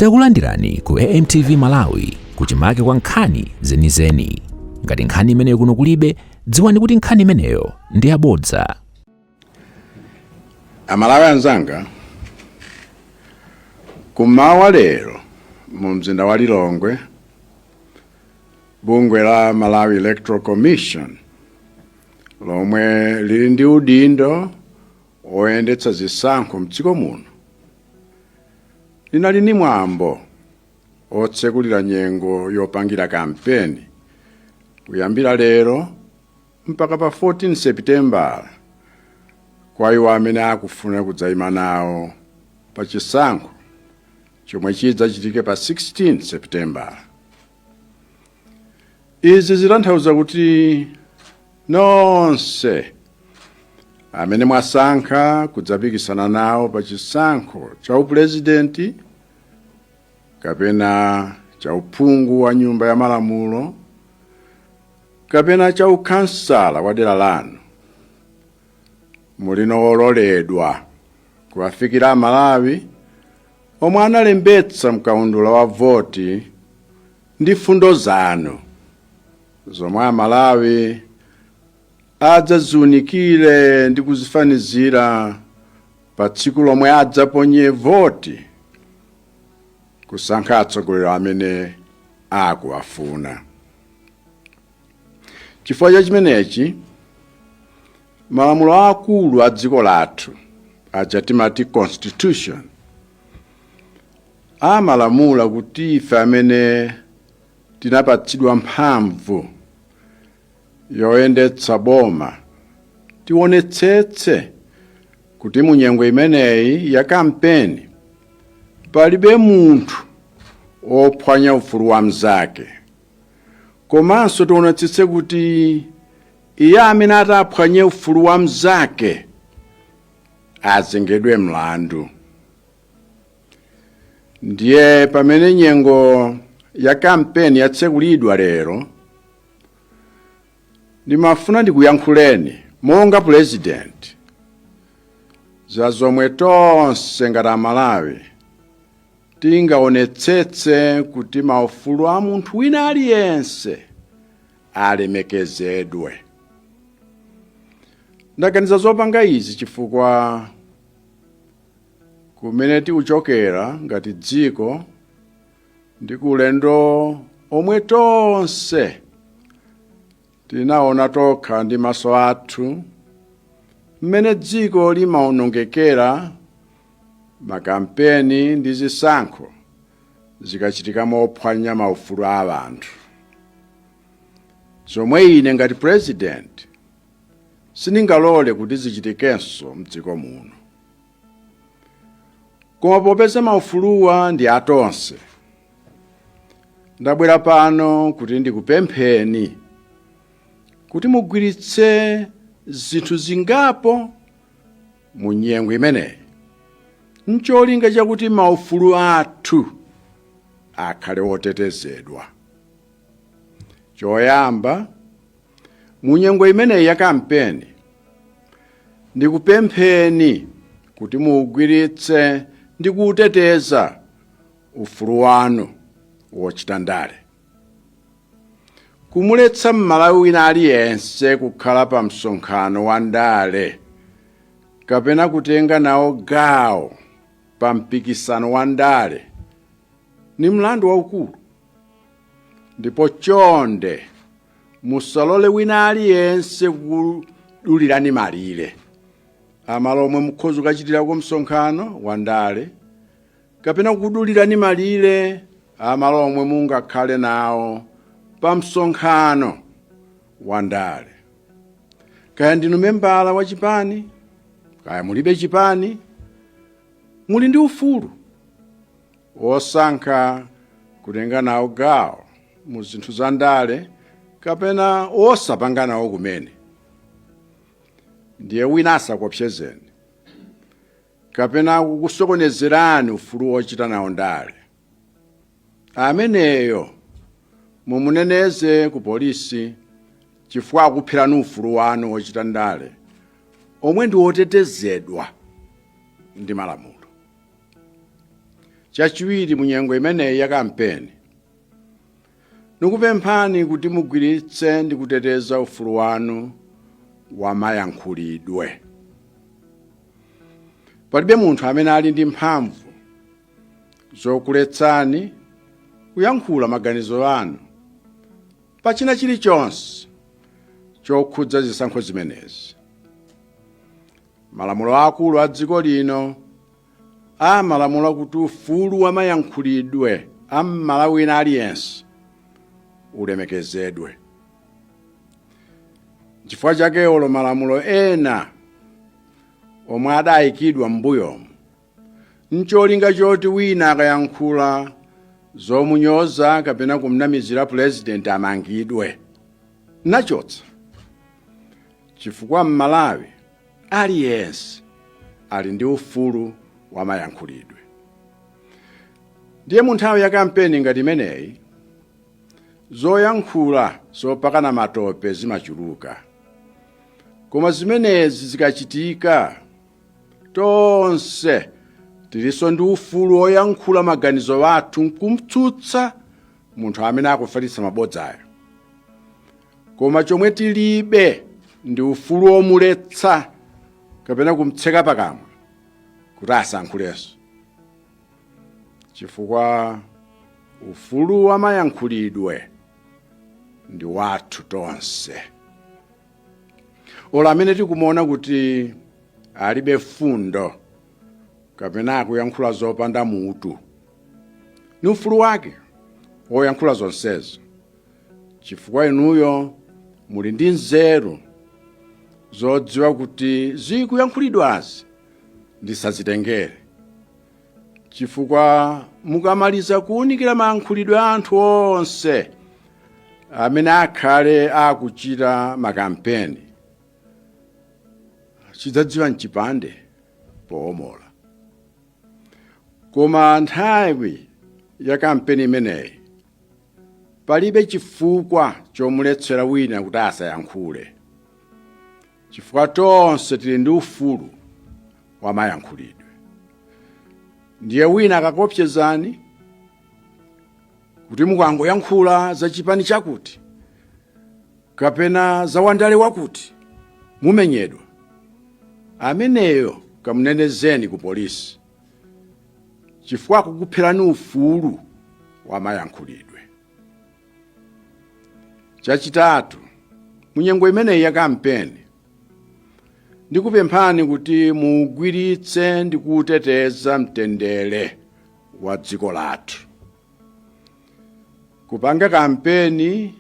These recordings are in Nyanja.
Takulandirani ku AMTV Malawi kuchimake kwa nkhani zenizeni. Ngati nkhani imeneyo kuno kulibe, dziwani kuti nkhani imeneyo ndi yabodza. Amalawi anzanga, kumawa lero mu mzinda wa Lilongwe, bungwe la Malawi Electoral Commission lomwe lili ndi udindo oyendetsa zisankho m'dziko muno linali ni mwambo otsekulira nyengo yopangira kampeni kuyambira lero mpaka pa 14 September kwa iwo amene akufuna kudzayima nawo pa chisankho chomwe chidzachitike pa 16 September. Izi zitanthauza kuti nonse amene mwasankha kudzapikisana nawo pa chisankho cha upresidenti kapena cha uphungu wa nyumba ya malamulo kapena cha ukhansala wa dera lanu mulino ololedwa kuwafikira Malawi omwe analembetsa mkaundula wa voti ndi fundo zanu zomwe Amalawi adzaziunikire ndi kuzifanizira pa tsiku lomwe adzaponye voti kusankha atsogoleri amene akuwafuna. Chifukwa cha chimenechi, malamulo akulu a dziko lathu aja timati constitution amalamula kuti ife amene tinapatsidwa mphamvu yoyendetsa boma tionetsetse kuti mu nyengo imeneyi ya kampeni palibe munthu ophwanya ufulu wa mnzake, komanso tionetsetse kuti iye amene ataphwanye ufulu wa mnzake azengedwe mlandu. Ndiye pamene nyengo ya kampeni yatsekulidwa lero, ndimafuna ndikuyankhuleni monga president za zomwe tonse ngati Amalawi tingaonetsetse kuti maufulu a munthu wina aliyense alemekezedwe. Ndaganiza zopanga izi chifukwa kumene tikuchokera ngati dziko ndi kulendo omwe tonse tinaona tokha ndi maso athu mmene dziko limaonongekera makampeni ndi zisankho zikachitika mophwanya maufulu a anthu. Zomwe ine ngati president sindingalole kuti zichitikenso m'dziko muno. Koma popeza maufuluwa ndi atonse, ndabwera pano kuti ndikupempheni kuti mugwiritse zinthu zingapo mu nyengo imeneyi n'cholinga chakuti maufulu athu akhale otetezedwa. Choyamba, mu nyengo imeneyi ya kampeni ndikupempheni kuti mugwiritse ndi kuteteza ufulu wanu wochita ndale. Kumuletsa Mmalawi wina aliyense kukhala pa msonkhano wa ndale kapena kutenga nawo gawo pa mpikisano wa ndale ni mlandu waukulu. Ndipo chonde musalole wina aliyense kudulirani malire amalo omwe mukhoza kuchitirako msonkhano wa ndale kapena kudulirani malire amalo omwe mungakhale nawo pa msonkhano wa ndale. Kaya ndinu membala wa chipani, kaya mulibe chipani, muli ndi ufulu osankha kutenga nawo gawo mu zinthu za ndale kapena osapanga nawo kumene. Ndiye wina asakopsezeni kapena kukusokonezerani ufulu wochita nawo ndale. Ameneyo mumuneneze ku polisi chifukwa akuphirani ufulu wanu wochita ndale omwe ndi wotetezedwa ndi malamulo. chachiwiri munyengo imeneyi ya kampeni nikupemphani kuti mugwiritse ndi kuteteza ufulu wanu wa mayankhulidwe. Palibe munthu amene ali ndi mphamvu zokuletsani kuyankhula maganizo anu pachina chilichonse chokhudza zisankho zimenezi. Malamulo akulu a dziko lino amalamula kuti ufulu wa mayankhulidwe a Mmalawi aliyense ulemekezedwe. Chifukwa chake olo malamulo ena omwe adayikidwa m'mbuyomu ncholinga choti wina akayankhula zomunyoza kapena kumnamizira president amangidwe nachotsa. Chifukwa Mmalawi aliyense ali ndi ufulu wa mayankhulidwe. Ndiye mu nthawi ya kampeni ngati imeneyi zoyankhula zopakana matope zimachuluka, koma zimenezi zikachitika tonse tilinso ndi ufulu woyankhula maganizo athu kumtsutsa munthu amene akufalitsa mabodzayo. Koma chomwe tilibe ndi ufulu womuletsa kapena kumtseka pakamwa kuti asankhulenso. Chifukwa ufulu wa mayankhulidwe ndi wathu tonse. Ola amene tikumuona kuti alibe fundo kapena akuyankhula zopanda mutu ni ufulu wake woyankhula zonsezo. Chifukwa inuyo muli ndi nzeru zodziwa kuti zikuyankhulidwazi ndisazitengere. Chifukwa mukamaliza kuwunikira mayankhulidwe a anthu onse amene akhale akuchita makampeni chidzadziwa mchipande poomola. Koma nthawi ya kampeni imeneyi palibe chifukwa chomuletsera wina kuti asayankhule. Chifukwa tonse tili ndi ufulu wa mayankhulidwe. Ndiye wina akakopsezani kuti mukangoyankhula za chipani chakuti kapena za wandale wakuti mumenyedwa, ameneyo kamunenezeni ku polisi. Chifukwa kukupherani ufulu wa mayankhulidwe. Chachitatu, munyengo imeneyi ya kampeni ndikupemphani kuti mugwiritse ndi kuteteza mtendere wa dziko lathu. Kupanga kampeni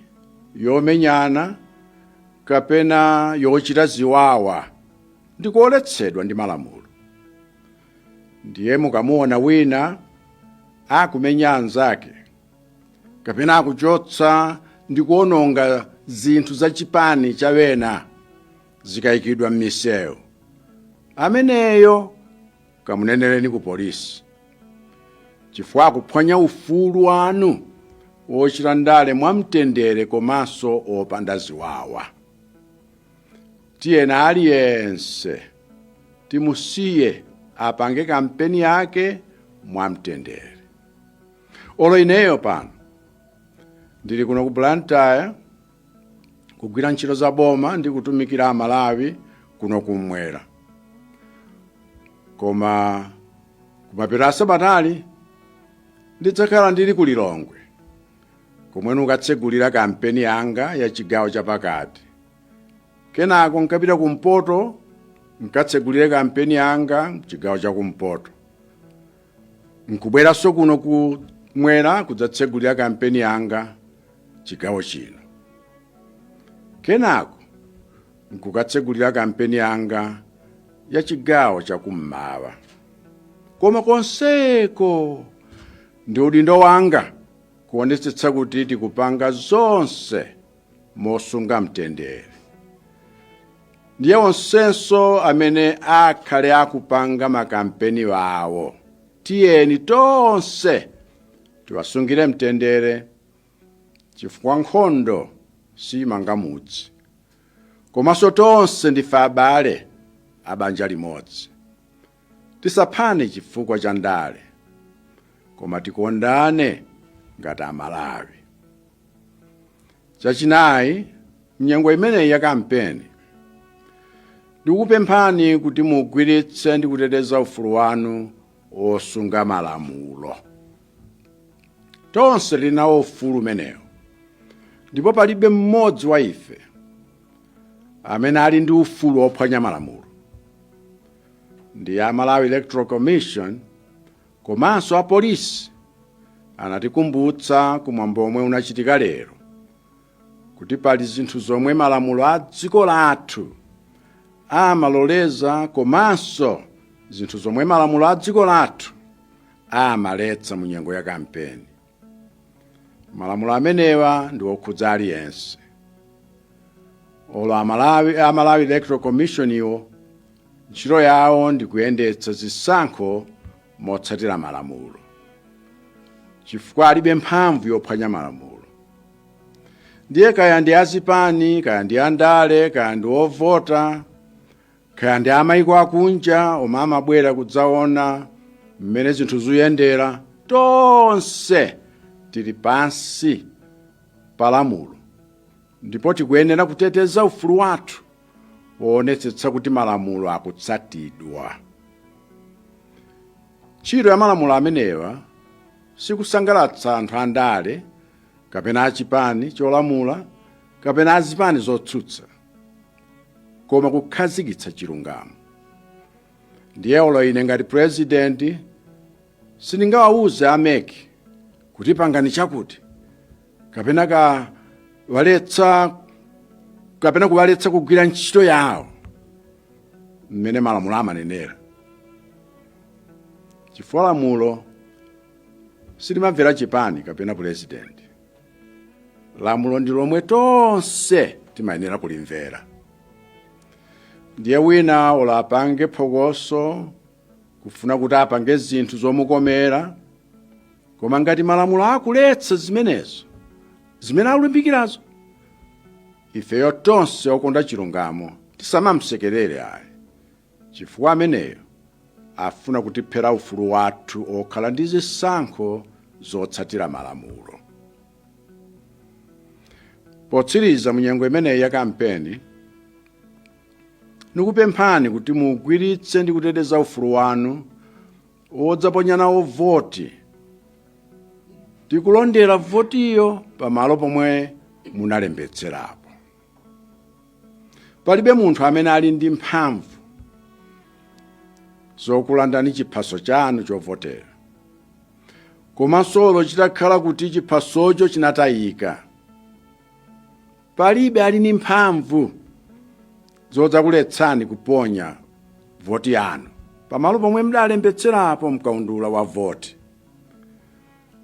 yomenyana kapena yochita ziwawa ndikuoletsedwa ndi malamulo. Ndiye mukamuona wina akumenya anzake kapena akuchotsa ndi kuononga zinthu za chipani cha wena zikayikidwa m'misewu, ameneyo kamuneneleni ku polisi. Chifukwa akuphonya ufulu wanu wochita ndale mwamtendere komanso opanda ziwawa. Tiyena aliyense timusiye apange kampeni yake mwamtendere. Olo ineyo pano ndili kuno ku Blantyre kugwira ntchito za boma ndi kutumikira Malawi kuno kumwera. Koma kumapeto sabatali ndidzakhala ndili ku Lilongwe komwe nukatsegulira kampeni yanga ya chigawo chapakati. Kenako nkapita kumpoto nkatsegulire kampeni yanga chigawo cha kumpoto. Nkubweranso kuno kumwera kudzatsegulira kampeni yanga chigawo chino. Kenako nkukatsegulira kampeni yanga ya chigawo cha kummawa. Koma konseko ndi udindo wanga kuonetsetsa kuti tikupanga zonse mosunga mtendere. Ndiye onsenso amene akhale akupanga makampeni wawo tiyeni tonse tiwasungire mtendere. Chifukwa nkhondo simanga mudzi, komanso tonse ndife abale abanja limodzi. Tisaphane chifukwa cha ndale koma tikondane ngati Amalawi. Chachinayi, mnyengo imeneyi ya kampeni, ndikupemphani kuti mugwiritse ndi kuteteza ufulu wanu osunga malamulo. Tonse linawo ufulu umenewo, ndipo palibe mmodzi wa ife amene ali ndi ufulu ophwanya malamulo. Ndi a Malawi Electoral Commission komanso apolisi anatikumbutsa kumwambo omwe unachitika lero kuti pali zinthu zomwe malamulo a dziko lathu amaloleza komanso zinthu zomwe malamulo a dziko lathu amaletsa mu nyengo ya kampeni. Malamulo amenewa ndi okhudza aliyense. Olo a Malawi Electoral Commission iwo ntchito yawo ndi kuyendetsa zisankho motsatira malamulo, chifukwa alibe mphamvu yophwanya malamulo. Ndiye kaya ndi azipani, kaya ndi andale, kaya ndi ovota, kaya ndi amayiko akunja omwe amabwera kudzaona mmene zinthu zikuyendera, tonse tili pansi pa lamulo, ndipo tikuyenera kuteteza ufulu wathu woonetsetsa kuti malamulo akutsatidwa. Ntchito ya malamulo amenewa sikusangalatsa anthu andale kapena achipani cholamula kapena azipani zotsutsa, koma kukhazikitsa chilungamo. Ndiye olo ine ngati president sindingawawuze ameki kuti pangani chakuti kapena kuwaletsa kugwira ntchito yawo mmene malamulo amanenera, chifukwa lamulo silimamvera chipani kapena president. Lamulo ndi lomwe tonse timayenera kulimvera. Ndiye wina olo apange phokoso kufuna kuti apange zinthu zomukomera, koma ngati malamulo akuletsa zimenezo zimene akulimbikirazo, ifeyo tonse okonda chilungamo tisamamsekerere ayi, chifukwa ameneyo afuna kutiphera ufulu wathu okhala ndi zisankho zotsatira malamulo. Potsiriza mu nyengo imeneyi ya kampeni, nikupemphani kuti mugwiritse ndi kuteteza ufulu wanu wodzaponya nawo voti, tikulondera votiyo pamalo pomwe munalembetserapo. Palibe munthu amene ali ndi mphamvu zokulandani chiphaso chanu chovotera, komanso chitakhala kuti chiphasocho chinatayika, palibe ali ndi mphamvu zodzakuletsani kuponya voti yanu pamalo pomwe mudalembetserapo mkaundula wa voti.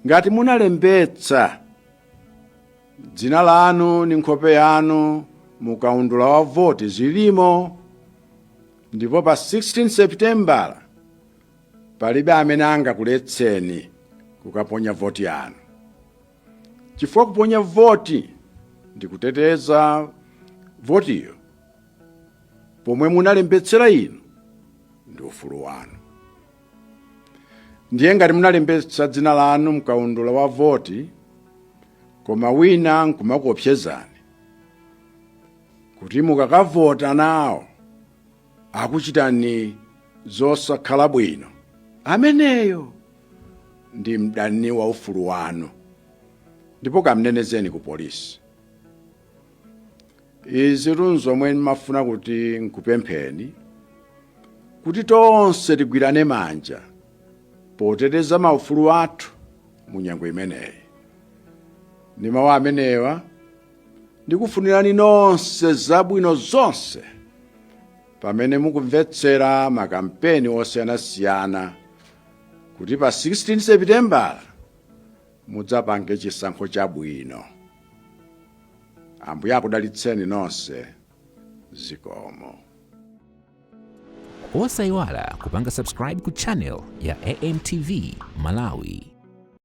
Ngati munalembetsa dzina lanu ndi nkhope yanu mukaundula wa voti zilimo, ndipo pa 16 September palibe amene angakuletseni kukaponya voti yanu, chifukwa kuponya voti ndi kuteteza votiyo pomwe munalembetsera inu ndi ufulu wanu. Ndiye ngati munalembetsa dzina lanu mkaundula wa voti, koma wina nkumakuopsezani kuti mukakavota nawo akuchitani zosakhala bwino, ameneyo ndi mdani wa ufulu wanu, ndipo kamnenezeni ku polisi. Izi nzomwe mafuna kuti nkupempheni kuti tonse tigwirane manja poteteza maufulu athu mu nyengo imeneyi. Ndi mawu amenewa ndikufunirani nonse zabwino zonse pamene mukumvetsera makampeni osiyanasiyana kuti pa 16 September mudzapange chisankho chabwino. Ambuye akudalitseni nonse. Zikomo. Osayiwala kupanga subscribe ku channel ya AMTV Malawi.